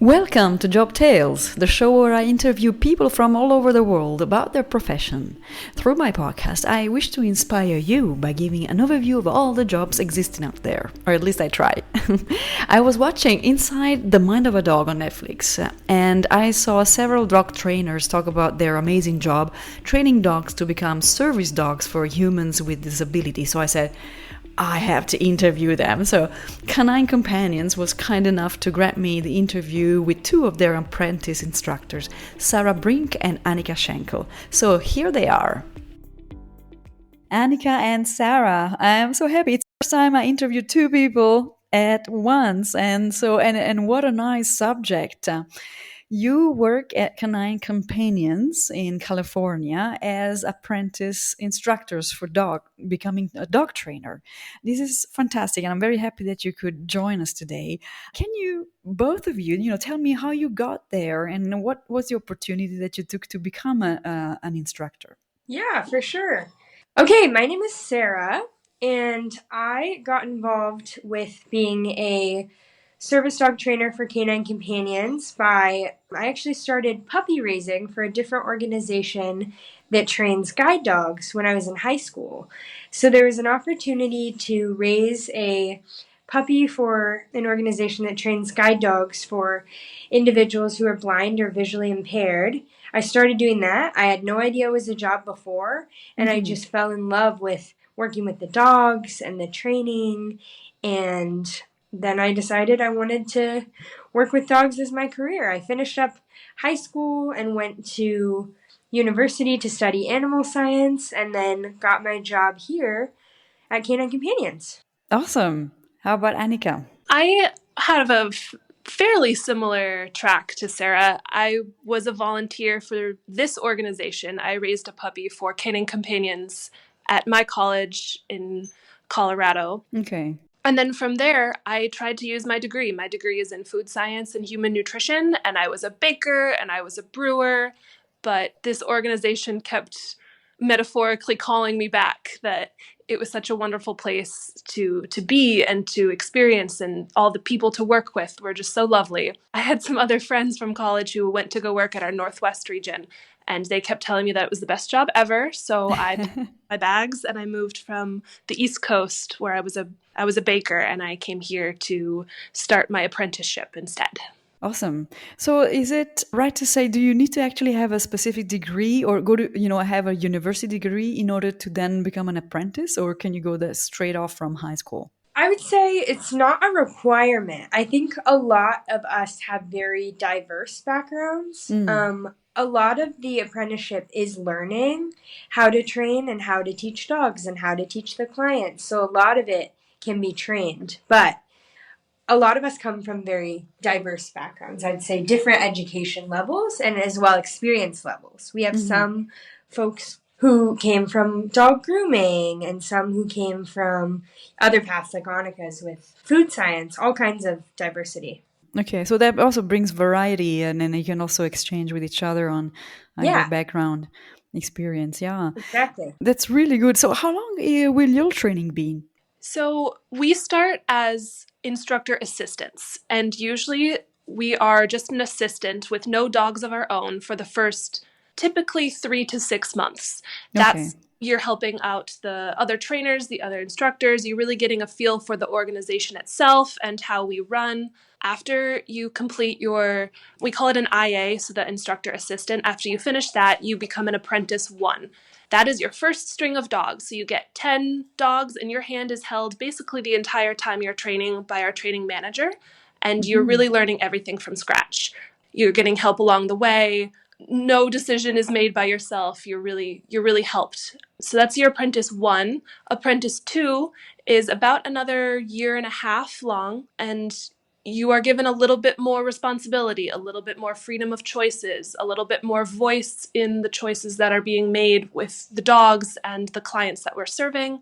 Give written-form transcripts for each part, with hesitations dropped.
Welcome to Job Tales, the show where I interview people from all over the world about their profession. Through my podcast, I wish to inspire you by giving an overview of all the jobs existing out there, or at least I try. I was watching Inside the Mind of a Dog on Netflix, and I saw several dog trainers talk about their amazing job training dogs to become service dogs for humans with disabilities. So I said, I have to interview them. So Canine Companions was kind enough to grant me the interview with two of their apprentice instructors, Brinck and Anika Schenkel. So here they are. Anika and Sarah, I'm so happy. It's the first time I interviewed two people at once. And what a nice subject. You work at Canine Companions in California as apprentice instructors for becoming a dog trainer. This is fantastic, and I'm very happy that you could join us today. Can you, both of you, tell me how you got there and what was the opportunity that you took to become an instructor? Yeah, for sure. Okay, my name is Sarah, and I got involved with being a service dog trainer for Canine Companions I actually started puppy raising for a different organization that trains guide dogs when I was in high school. So there was an opportunity to raise a puppy for an organization that trains guide dogs for individuals who are blind or visually impaired. I started doing that. I had no idea it was a job before, and I just fell in love with working with the dogs and the training, and then I decided I wanted to work with dogs as my career. I finished up high school and went to university to study animal science, and then got my job here at Canine Companions. Awesome. How about Anika? I have a fairly similar track to Sarah. I was a volunteer for this organization. I raised a puppy for Canine Companions at my college in Colorado. Okay. And then from there, I tried to use my degree. My degree is in food science and human nutrition, and I was a baker and I was a brewer, but this organization kept metaphorically calling me back, that it was such a wonderful place to be and to experience, and all the people to work with were just so lovely. I had some other friends from college who went to go work at our Northwest region, and they kept telling me that it was the best job ever. So I packed my bags and I moved from the East Coast, where I was a baker, and I came here to start my apprenticeship instead. Awesome. So is it right to say, do you need to actually have a specific degree or go to, have a university degree in order to then become an apprentice, or can you go there straight off from high school? I would say it's not a requirement. I think a lot of us have very diverse backgrounds. A lot of the apprenticeship is learning how to train and how to teach dogs and how to teach the clients. So a lot of it can be trained, but a lot of us come from very diverse backgrounds. I'd say different education levels and as well experience levels. We have some folks who came from dog grooming and some who came from other paths like Anika's with food science, all kinds of diversity. Okay, so that also brings variety, and then you can also exchange with each other on your background experience. Yeah, exactly. That's really good. So how long will your training be? So we start as instructor assistants, and usually we are just an assistant with no dogs of our own for the first typically 3 to 6 months. That's you're helping out the other trainers, the other instructors. You're really getting a feel for the organization itself and how we run. After you complete we call it an IA, so the instructor assistant. After you finish that, you become an apprentice 1. That is your first string of dogs. So you get 10 dogs, and your hand is held basically the entire time you're training by our training manager. And you're really learning everything from scratch. You're getting help along the way. No decision is made by yourself. You're really helped. So that's your apprentice 1. Apprentice 2 is about another year and a half long, and you are given a little bit more responsibility, a little bit more freedom of choices, a little bit more voice in the choices that are being made with the dogs and the clients that we're serving.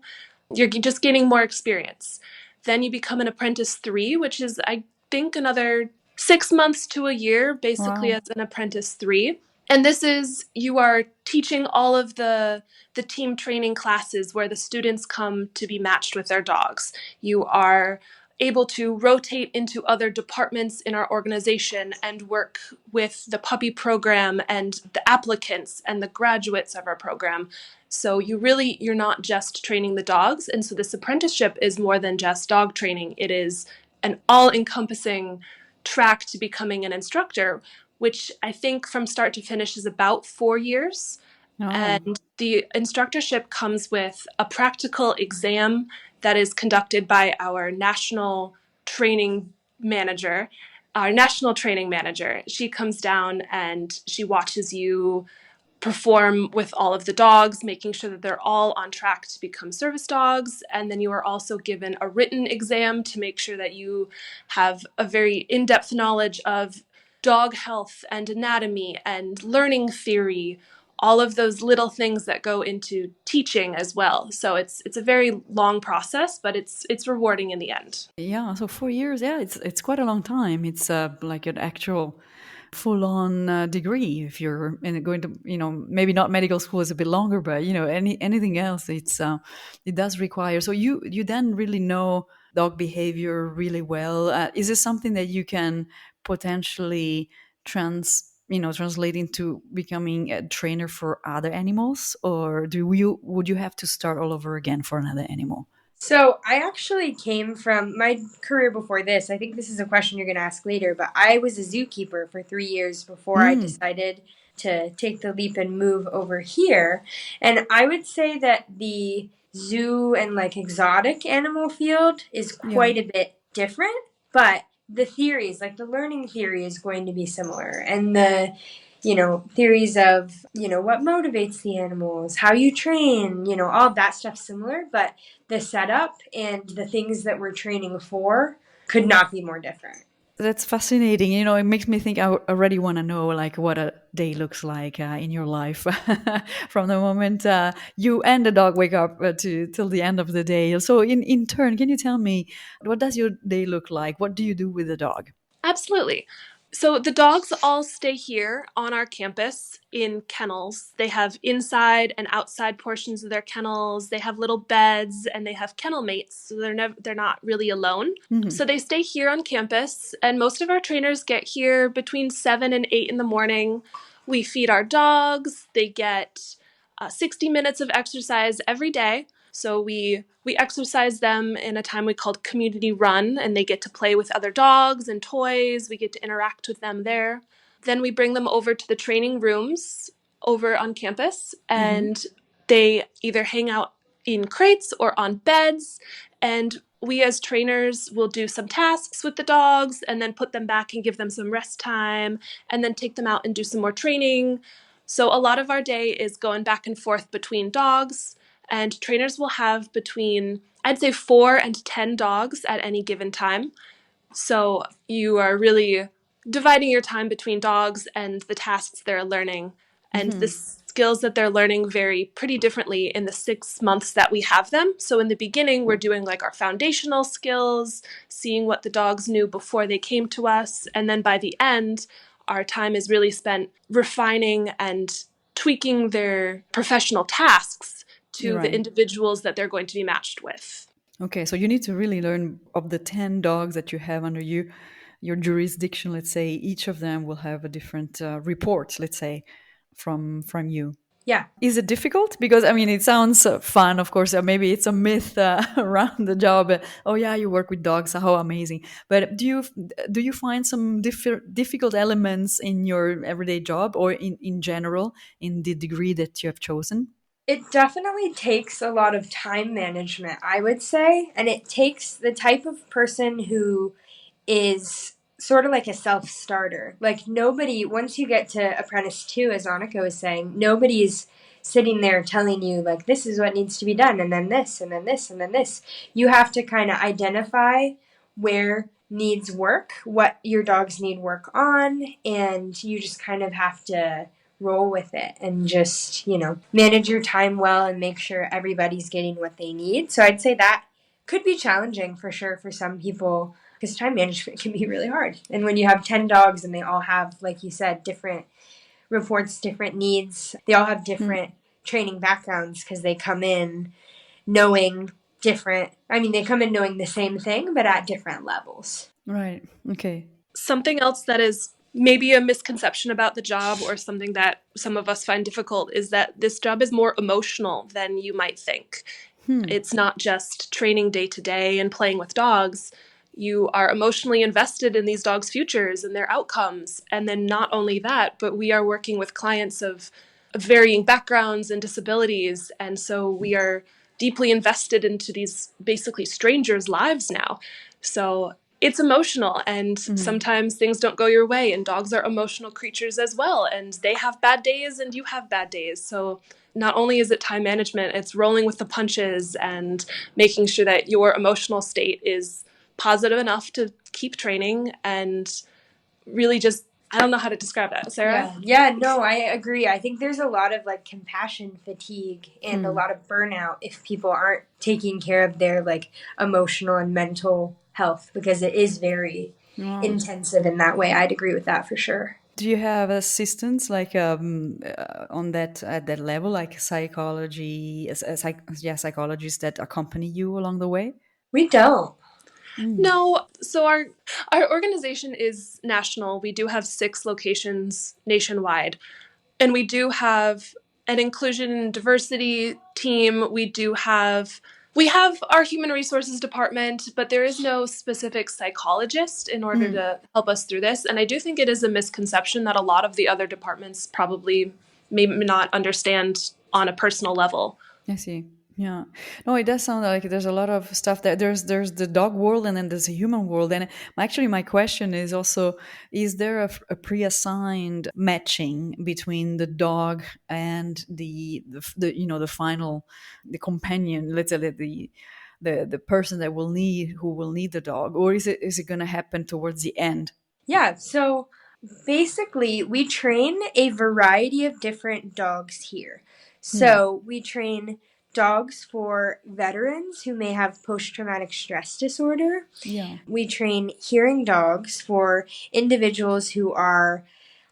You're just gaining more experience. Then you become an apprentice 3, which is, I think, another 6 months to a year, basically. Wow. As an apprentice 3. And this is, you are teaching all of the team training classes where the students come to be matched with their dogs. You are able to rotate into other departments in our organization and work with the puppy program and the applicants and the graduates of our program. So you're not just training the dogs. And so this apprenticeship is more than just dog training. It is an all-encompassing track to becoming an instructor, which I think from start to finish is about 4 years. Oh. And the instructorship comes with a practical exam that is conducted by our national training manager. She comes down and she watches you perform with all of the dogs, making sure that they're all on track to become service dogs. And then you are also given a written exam to make sure that you have a very in-depth knowledge of dog health and anatomy and learning theory, all of those little things that go into teaching as well. So it's a very long process, but it's rewarding in the end. Yeah, so 4 years, yeah, it's quite a long time. It's like an actual full-on degree. If you're going to, maybe not medical school is a bit longer, but anything else, it does require. So you then really know dog behavior really well. Is this something that you can potentially translate into becoming a trainer for other animals, or would you have to start all over again for another animal? So I actually came from my career before this. I think this is a question you're going to ask later, but I was a zookeeper for 3 years before I decided to take the leap and move over here. And I would say that the zoo and like exotic animal field is quite a bit different, but the theories, like the learning theory is going to be similar. And the theories of, what motivates the animals, how you train, all of that stuff similar, but the setup and the things that we're training for could not be more different. That's fascinating. It makes me think I already want to know like what a day looks like in your life from the moment you and the dog wake up till the end of the day. So in turn, can you tell me, what does your day look like? What do you do with the dog? Absolutely. So the dogs all stay here on our campus in kennels. They have inside and outside portions of their kennels. They have little beds and they have kennel mates, so they're not really alone. Mm-hmm. So they stay here on campus, and most of our trainers get here between 7 and 8 in the morning. We feed our dogs. They get 60 minutes of exercise every day. So we exercise them in a time we called community run, and they get to play with other dogs and toys. We get to interact with them there. Then we bring them over to the training rooms over on campus, and they either hang out in crates or on beds. And we as trainers will do some tasks with the dogs and then put them back and give them some rest time and then take them out and do some more training. So a lot of our day is going back and forth between dogs. And trainers will have between, I'd say, 4 and 10 dogs at any given time. So you are really dividing your time between dogs and the tasks they're learning. And the skills that they're learning vary pretty differently in the 6 months that we have them. So in the beginning, we're doing like our foundational skills, seeing what the dogs knew before they came to us. And then by the end, our time is really spent refining and tweaking their professional tasks to the individuals that they're going to be matched with. Okay, so you need to really learn of the 10 dogs that you have under your jurisdiction, let's say. Each of them will have a different report, let's say, from you. Yeah. Is it difficult? Because, it sounds fun, of course. Maybe it's a myth around the job. Oh, yeah, you work with dogs. How amazing. But do you find some difficult elements in your everyday job or in general in the degree that you have chosen? It definitely takes a lot of time management, I would say. And it takes the type of person who is sort of like a self-starter. Like nobody, once you get to Apprentice 2, as Anika was saying, nobody's sitting there telling you like, this is what needs to be done, and then this, and then this, and then this. You have to kind of identify where needs work, what your dogs need work on, and you just kind of have to roll with it and just, manage your time well and make sure everybody's getting what they need. So I'd say that could be challenging for sure for some people, because time management can be really hard. And when you have 10 dogs and they all have, like you said, different reports, different needs, they all have different training backgrounds because they come in knowing different. I mean, they come in knowing the same thing, but at different levels. Right. Okay. Something else that is maybe a misconception about the job, or something that some of us find difficult, is that this job is more emotional than you might think. It's not just training day to day and playing with dogs. You are emotionally invested in these dogs' futures and their outcomes. And then not only that, but we are working with clients of varying backgrounds and disabilities. And so we are deeply invested into these basically strangers' lives now. So it's emotional, and sometimes things don't go your way, and dogs are emotional creatures as well, and they have bad days and you have bad days. So not only is it time management, it's rolling with the punches and making sure that your emotional state is positive enough to keep training, and really just, I don't know how to describe that. Sarah? Yeah, no, I agree. I think there's a lot of like compassion fatigue and a lot of burnout if people aren't taking care of their like emotional and mental health, because it is very intensive in that way. I'd agree with that for sure. Do you have assistants like on that at that level, like psychologists that accompany you along the way? We don't. No. So our organization is national. We do have 6 locations nationwide. And we do have an inclusion and diversity team. We have our human resources department, but there is no specific psychologist in order to help us through this. And I do think it is a misconception that a lot of the other departments probably may not understand on a personal level. I see. Yeah. No, it does sound like there's a lot of stuff that there's the dog world and then there's a human world. And actually my question is also, is there a pre-assigned matching between the dog and the final, the companion, let's say the person that who will need the dog, or is it going to happen towards the end? Yeah, so basically, we train a variety of different dogs here. So we train dogs for veterans who may have post-traumatic stress disorder. Yeah. We train hearing dogs for individuals who are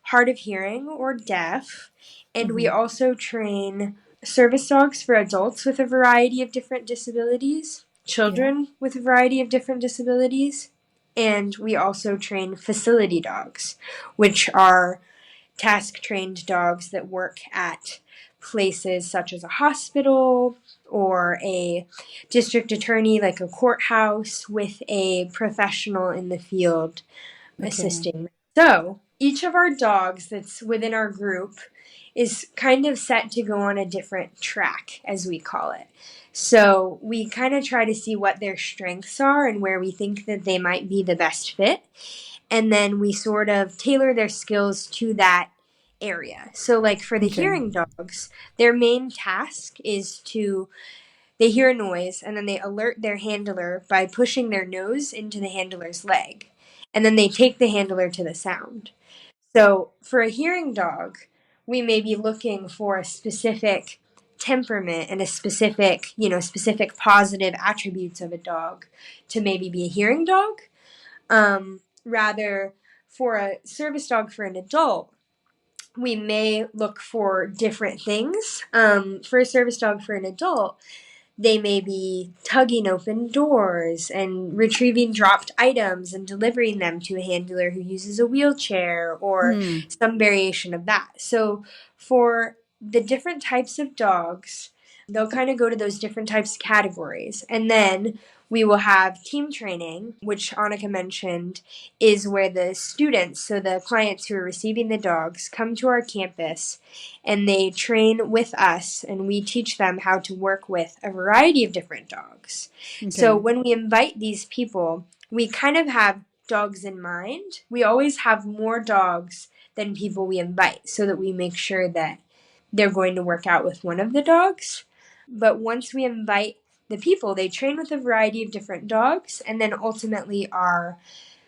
hard of hearing or deaf. And we also train service dogs for adults with a variety of different disabilities, children with a variety of different disabilities. And we also train facility dogs, which are task-trained dogs that work at places such as a hospital or a district attorney, like a courthouse, with a professional in the field assisting. So each of our dogs that's within our group is kind of set to go on a different track, as we call it. So we kind of try to see what their strengths are and where we think that they might be the best fit. And then we sort of tailor their skills to that area. So like for the hearing dogs, their main task is they hear a noise and then they alert their handler by pushing their nose into the handler's leg. And then they take the handler to the sound. So for a hearing dog, we may be looking for a specific temperament and a specific positive attributes of a dog to maybe be a hearing dog. Rather, for a service dog for an adult, we may look for different things. For a service dog for an adult, they may be tugging open doors and retrieving dropped items and delivering them to a handler who uses a wheelchair or some variation of that. So for the different types of dogs, they'll kind of go to those different types of categories. And then we will have team training, which Anika mentioned, is where the students, so the clients who are receiving the dogs, come to our campus and they train with us, and we teach them how to work with a variety of different dogs. So when we invite these people, we kind of have dogs in mind. We always have more dogs than people we invite, so that we make sure that they're going to work out with one of the dogs. But once we invite the people, they train with a variety of different dogs and then ultimately are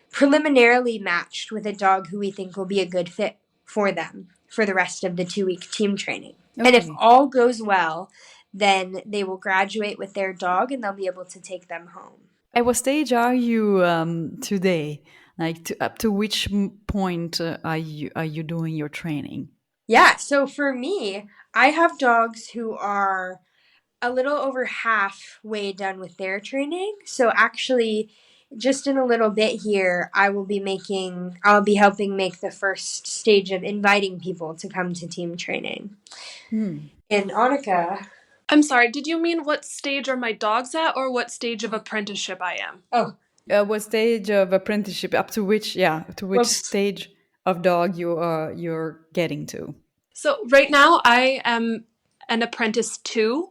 preliminarily matched with a dog who we think will be a good fit for them for the rest of the 2-week team training. And if all goes well, then they will graduate with their dog and they'll be able to take them home. At what stage are you today? Like up to which point are you doing your training? Yeah, so for me, I have dogs who are a little over halfway done with their training. So actually, just in a little bit here, I'll be helping make the first stage of inviting people to come to team training. And Anika. I'm sorry, did you mean what stage are my dogs at, or what stage of apprenticeship I am? Oh, what stage of apprenticeship, up to which, stage of dog you're getting to? So right now I am an apprentice 2,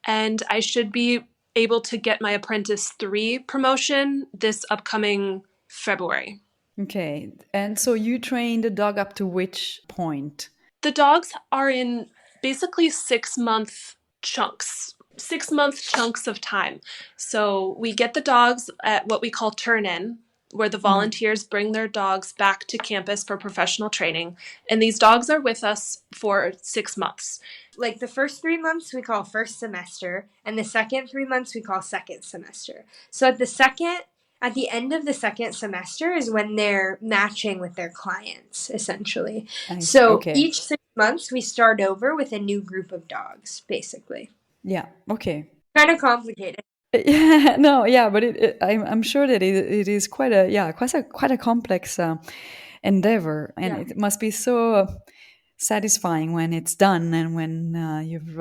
and I should be able to get my apprentice 3 promotion this upcoming February. Okay. And so you train the dog up to which point? The dogs are in basically 6-month chunks. 6-month chunks of time. So we get the dogs at what we call turn-in, where the volunteers bring their dogs back to campus for professional training. And these dogs are with us for 6 months. Like the first 3 months we call first semester, and the second 3 months we call second semester. So at the end of the second semester is when they're matching with their clients, essentially. Each 6 months we start over with a new group of dogs, basically. Yeah. Okay. Kind of complicated. Yeah. No. Yeah. But I'm sure that it is quite a complex endeavor, and it must be so satisfying when it's done, and when you've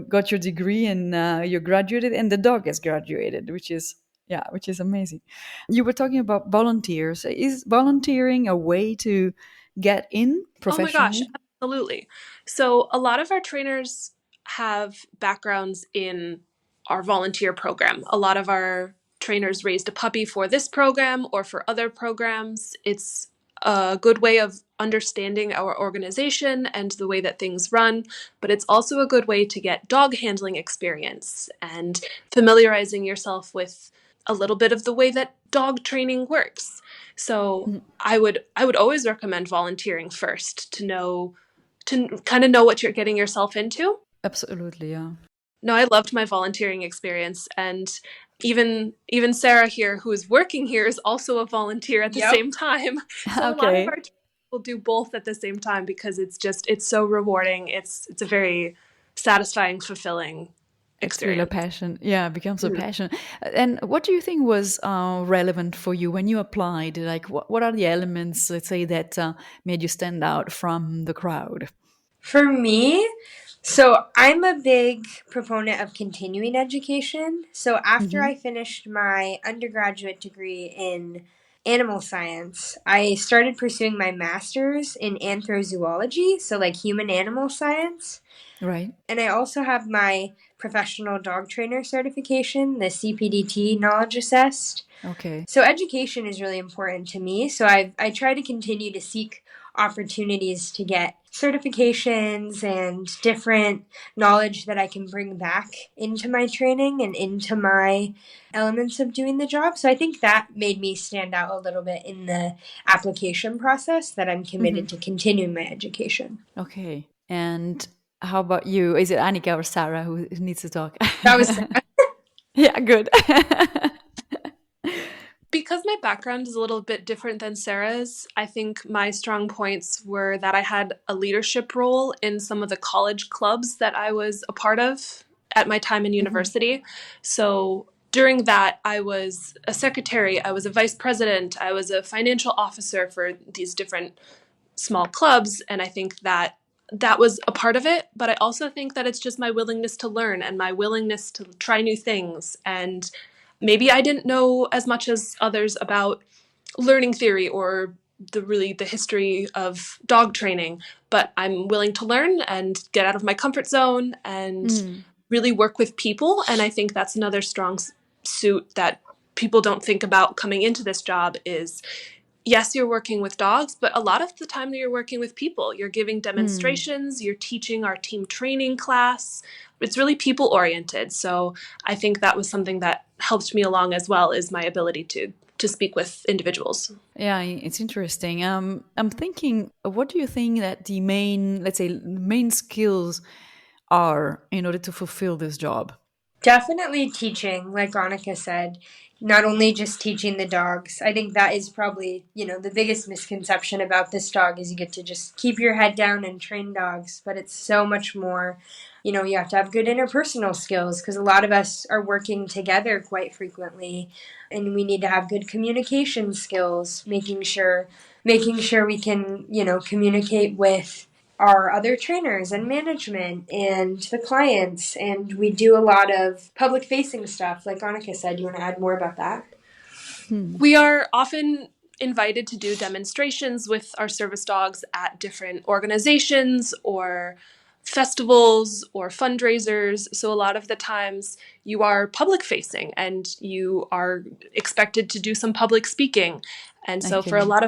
got your degree, and you're graduated, and the dog has graduated, which is amazing. You were talking about volunteers. Is volunteering a way to get in professionally? Oh my gosh, absolutely. So a lot of our trainers have backgrounds in our volunteer program. A lot of our trainers raised a puppy for this program or for other programs. It's a good way of understanding our organization and the way that things run, but it's also a good way to get dog handling experience and familiarizing yourself with a little bit of the way that dog training works. So I would always recommend volunteering first to kind of know what you're getting yourself into. Absolutely, yeah. No, I loved my volunteering experience, and even Sarah here, who is working here, is also a volunteer at the same time. So a lot of our people do both at the same time because it's so rewarding. It's a very satisfying, fulfilling experience. It's really a passion. Yeah, it becomes a passion. And what do you think was relevant for you when you applied? Like, what are the elements, let's say, that made you stand out from the crowd? For me, so I'm a big proponent of continuing education. So after I finished my undergraduate degree in animal science, I started pursuing my master's in anthrozoology, so like human animal science. Right. And I also have my professional dog trainer certification, the CPDT Knowledge Assessed. Okay. So education is really important to me. So I try to continue to seek opportunities to get certifications and different knowledge that I can bring back into my training and into my elements of doing the job. So I think that made me stand out a little bit in the application process, that I'm committed to continuing my education. Okay. And how about you? Is it Anika or Sarah who needs to talk? That was Sarah. Yeah, good. Because my background is a little bit different than Sarah's, I think my strong points were that I had a leadership role in some of the college clubs that I was a part of at my time in university. So during that, I was a secretary, I was a vice president, I was a financial officer for these different small clubs, and I think that was a part of it. But I also think that it's just my willingness to learn and my willingness to try new things. And maybe I didn't know as much as others about learning theory or the history of dog training, but I'm willing to learn and get out of my comfort zone and really work with people. And I think that's another strong suit that people don't think about coming into this job is, yes, you're working with dogs, but a lot of the time you're working with people. You're giving demonstrations, you're teaching our team training class. It's really people-oriented. So I think that was something that helped me along as well, is my ability to speak with individuals. Yeah, it's interesting. I'm thinking, what do you think that the main skills are in order to fulfill this job? Definitely teaching, like Anika said. not only just teaching the dogs. I think that is probably, the biggest misconception about this dog is you get to just keep your head down and train dogs, but it's so much more. You have to have good interpersonal skills because a lot of us are working together quite frequently, and we need to have good communication skills, making sure we can, communicate with our other trainers and management and the clients. And we do a lot of public facing stuff. Like Anika said, you want to add more about that? We are often invited to do demonstrations with our service dogs at different organizations or festivals or fundraisers. So a lot of the times you are public facing and you are expected to do some public speaking. And so for a lot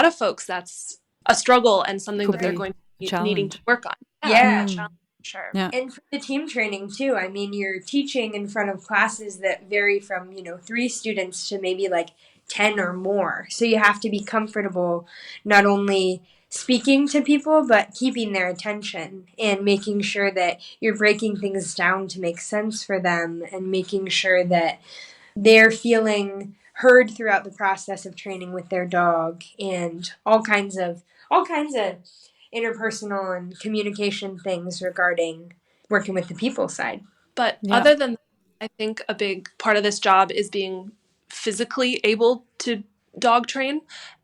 of folks, that's a struggle and something that they're going to be needing to work on. Yeah. A challenge, sure. Yeah. And for the team training too, I mean, you're teaching in front of classes that vary from, 3 students to maybe like 10 or more. So you have to be comfortable not only speaking to people, but keeping their attention and making sure that you're breaking things down to make sense for them and making sure that they're feeling heard throughout the process of training with their dog and all kinds of interpersonal and communication things regarding working with the people side. But other than that, I think a big part of this job is being physically able to dog train.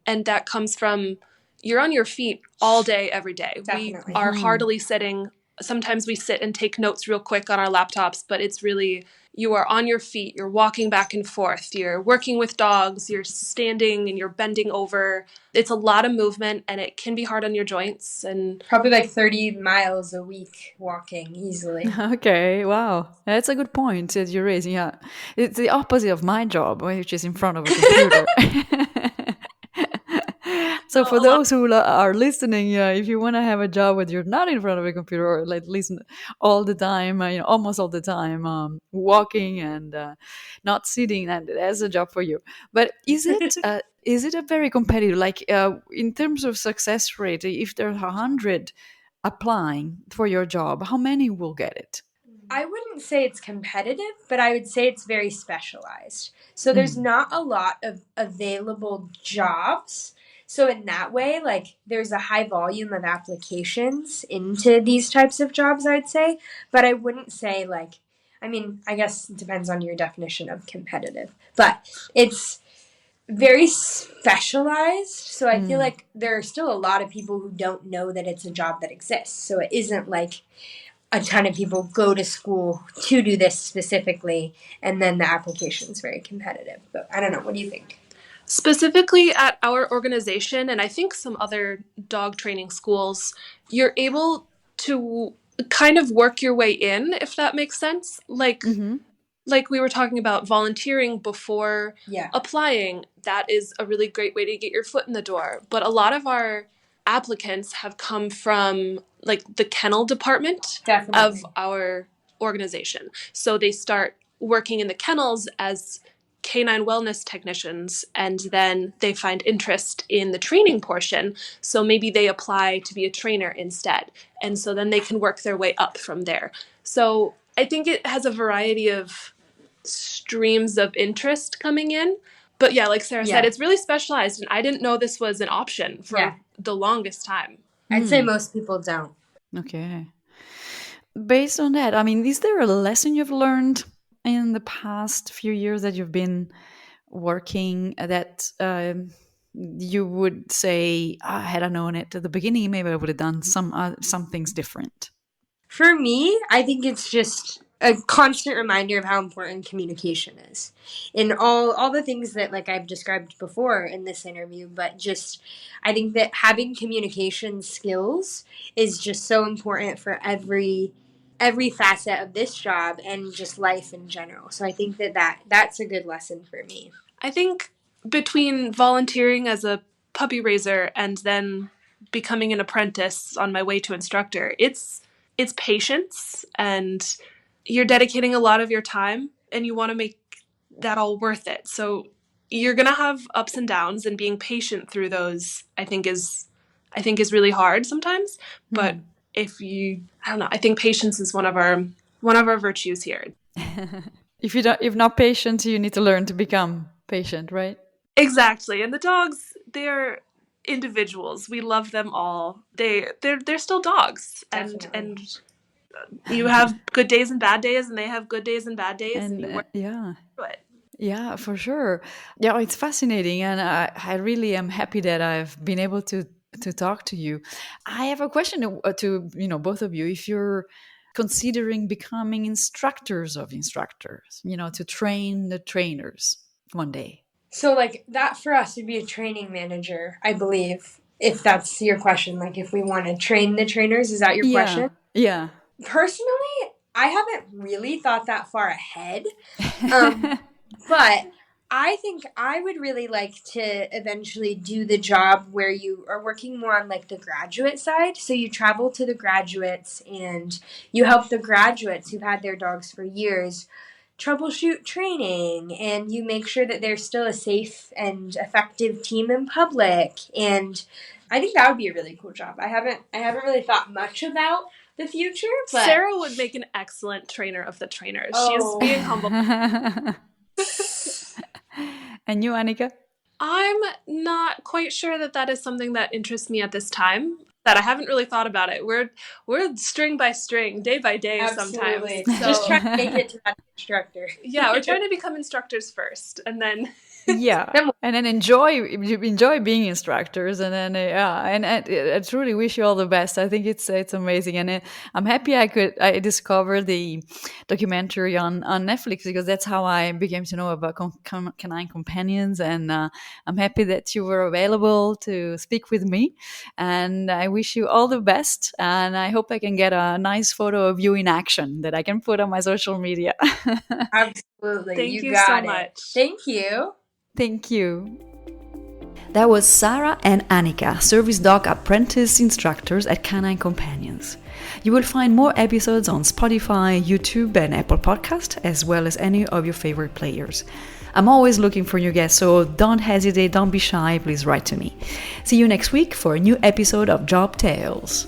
And that comes from you're on your feet all day, every day. Definitely. We are hardly sitting. Sometimes we sit and take notes real quick on our laptops, but it's really you are on your feet, you're walking back and forth, you're working with dogs, you're standing and you're bending over. It's a lot of movement and it can be hard on your joints. And probably like 30 miles a week walking easily. Okay, wow. That's a good point that you're raising. Yeah. It's the opposite of my job, which is in front of a computer. So for those who are listening, if you want to have a job where you're not in front of a computer or like listen all the time, almost all the time, walking and not sitting, and that's a job for you. But is it a very competitive, like in terms of success rate, if there are 100 applying for your job, how many will get it? I wouldn't say it's competitive, but I would say it's very specialized. So there's not a lot of available jobs. So in that way, like there's a high volume of applications into these types of jobs, I'd say. But I wouldn't say I guess it depends on your definition of competitive. But it's very specialized. So I feel like there are still a lot of people who don't know that it's a job that exists. So it isn't like a ton of people go to school to do this specifically, and then the application is very competitive. But I don't know. What do you think? Specifically at our organization, and I think some other dog training schools, you're able to kind of work your way in, if that makes sense. Like we were talking about volunteering before applying. That is a really great way to get your foot in the door. But a lot of our applicants have come from like the kennel department of our organization. So they start working in the kennels as canine wellness technicians, and then they find interest in the training portion. So maybe they apply to be a trainer instead. And so then they can work their way up from there. So I think it has a variety of streams of interest coming in. But yeah, like Sarah said, it's really specialized. And I didn't know this was an option for the longest time. I'd say most people don't. Okay. Based on that, I mean, is there a lesson you've learned in the past few years that you've been working that you would say, had I known it at the beginning, maybe I would have done some things different? For me, I think it's just a constant reminder of how important communication is in all the things that like I've described before in this interview. But just I think that having communication skills is just so important for every facet of this job and just life in general. So I think that's a good lesson for me. I think between volunteering as a puppy raiser and then becoming an apprentice on my way to instructor, it's patience, and you're dedicating a lot of your time and you want to make that all worth it. So you're going to have ups and downs, and being patient through those, I think is really hard sometimes. But I don't know, I think patience is one of our virtues here. if not patient, you need to learn to become patient, right? Exactly. And the dogs, they're individuals. We love them all. They're still dogs. Definitely. And you have good days and bad days, and they have good days and bad days, and you work Yeah. through it. Yeah, for sure. Yeah, it's fascinating, and I really am happy that I've been able to talk to you. I have a question to both of you. If you're considering becoming instructors of instructors, to train the trainers one day. So like that for us would be a training manager, I believe, if that's your question. Like if we want to train the trainers, is that your question? Yeah. Personally, I haven't really thought that far ahead. But I think I would really like to eventually do the job where you are working more on like the graduate side. So you travel to the graduates and you help the graduates who've had their dogs for years troubleshoot training, and you make sure that they're still a safe and effective team in public. And I think that would be a really cool job. I haven't really thought much about the future, but Sarah would make an excellent trainer of the trainers. Oh. She's being humble. And you, Anika? I'm not quite sure that is something that interests me at this time. That I haven't really thought about it. We're string by string, day by day. Absolutely. Sometimes. So, just trying to make it to that instructor. Yeah, we're trying to become instructors first, and then yeah, and then enjoy being instructors, and then and I truly wish you all the best. I think it's amazing, and I'm happy I discovered the documentary on Netflix, because that's how I began to know about Canine Companions, and I'm happy that you were available to speak with me, and I wish you all the best, and I hope I can get a nice photo of you in action that I can put on my social media. Absolutely. Thank you got so it. much. Thank you. Thank you. That was Sarah and Anika, service dog apprentice instructors at Canine Companions. You will find more episodes on Spotify, YouTube, and Apple Podcast, as well as any of your favorite players. I'm always looking for new guests, so don't hesitate, don't be shy, please write to me. See you next week for a new episode of Job Tales.